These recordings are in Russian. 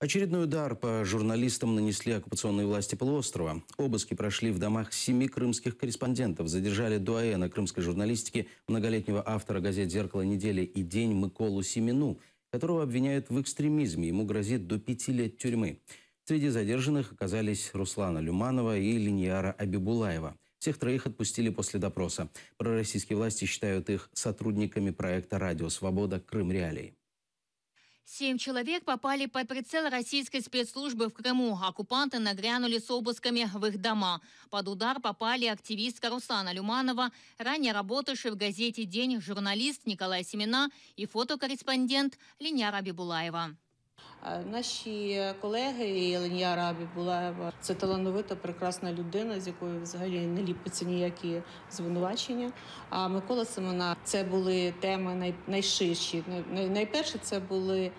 Очередной удар по журналистам нанесли оккупационные власти полуострова. Обыски прошли в домах 7 крымских корреспондентов. Задержали дуаена крымской журналистики, многолетнего автора газет «Зеркало недели» и «День» Миколу Семену, которого обвиняют в экстремизме. Ему грозит до 5 лет тюрьмы. Среди задержанных оказались Руслана Люманова и Линьяра Абибулаева. Всех троих отпустили после допроса. Пророссийские власти считают их сотрудниками проекта «Радио Свобода. Крым. Реалии». 7 человек попали под прицел российской спецслужбы в Крыму. Оккупанты нагрянули с обысками в их дома. Под удар попали активистка Руслана Люманова, ранее работавший в газете «День» журналист Николай Семена и фотокорреспондент Линьяра Абибулаева. Наші колеги, Линьяра Абібулаєва – це талановита, прекрасна людина, з якою взагалі не ліпиться ніякі звинувачення. А Микола Семена – це були теми найширші. Найперше – це були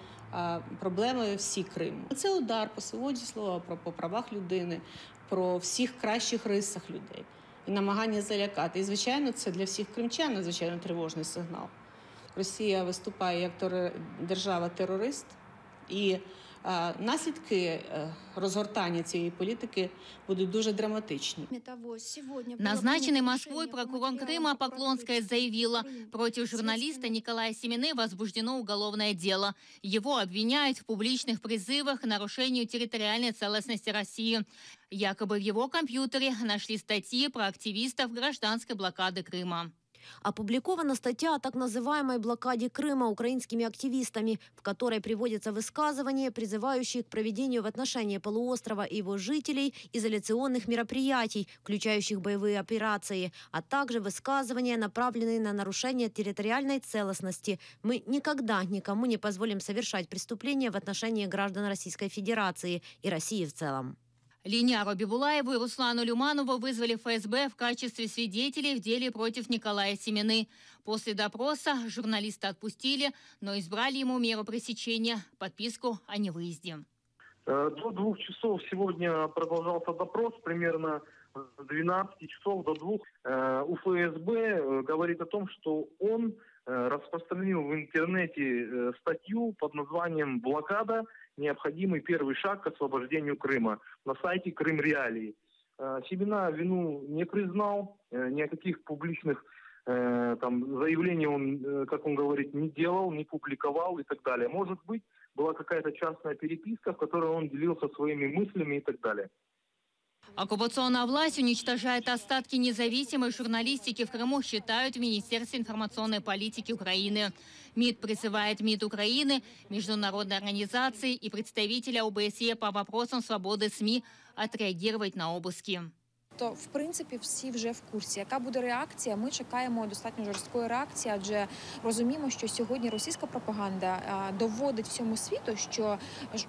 проблеми всі Криму. Це удар по свободі слова, по правах людини, про всіх кращих рисах людей. І намагання залякати. І, звичайно, це для всіх кримчан надзвичайно тривожний сигнал. Росія виступає як держава-терорист. І наслідки розгортання цієї політики будут дуже драматичны. Назначенный Москвой прокурор Крыма Поклонская заявила, против журналиста Николая Семены возбуждено уголовное дело. Его обвиняют в публичных призывах к нарушению территориальной целостности России. Якобы в его компьютере нашли статьи про активистов гражданской блокады Крыма. Опубликована статья о так называемой блокаде Крыма украинскими активистами, в которой приводятся высказывания, призывающие к проведению в отношении полуострова и его жителей изоляционных мероприятий, включающих боевые операции, а также высказывания, направленные на нарушение территориальной целостности. Мы никогда никому не позволим совершать преступления в отношении граждан Российской Федерации и России в целом. Линьяру Абибулаеву и Руслану Люманову вызвали в ФСБ в качестве свидетелей в деле против Николая Семены. После допроса журналиста отпустили, но избрали ему меру пресечения – подписку о невыезде. До 2 часов сегодня продолжался допрос, примерно с 12 часов до 2. У ФСБ говорит о том, что он распространил в интернете статью под названием «Блокада. Необходимый первый шаг к освобождению Крыма» на сайте Крым Реалии. Семена вину не признал, ни о каких публичных заявлений он, как он говорит, не делал, не публиковал и так далее. Может быть, была какая-то частная переписка, в которой он делился своими мыслями и так далее. Оккупационная власть уничтожает остатки независимой журналистики в Крыму, считают в Министерстве информационной политики Украины. МИД призывает МИД Украины, международные организации и представителя ОБСЕ по вопросам свободы СМИ отреагировать на обыски. То, в принципі, всі вже в курсі. Яка буде реакція? Ми чекаємо достатньо жорсткої реакції, адже розуміємо, що сьогодні російська пропаганда доводить всьому світу, що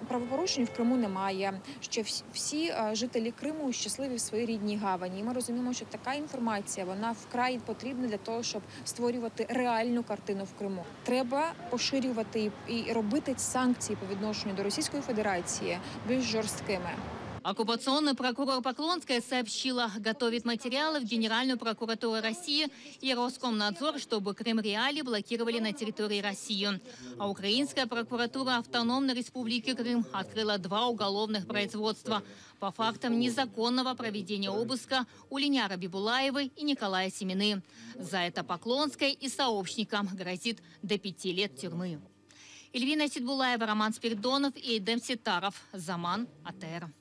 правопорушень в Криму немає, що всі жителі Криму щасливі в своїй рідній гавані. І ми розуміємо, що така інформація, вона вкрай потрібна для того, щоб створювати реальну картину в Криму. Треба поширювати і робити санкції по відношенню до Російської Федерації більш жорсткими. Оккупационный прокурор Поклонская сообщила, готовит материалы в Генеральную прокуратуру России и Роскомнадзор, чтобы Крым Реалии блокировали на территории России. А украинская прокуратура Автономной Республики Крым открыла 2 уголовных производства по фактам незаконного проведения обыска у Линьяры Абибулаевой и Николая Семены. За это Поклонской и сообщникам грозит до 5 лет тюрьмы. Эльвина Сидбулаева, Роман Спиридонов и Эдем Ситаров. Заман. АТР.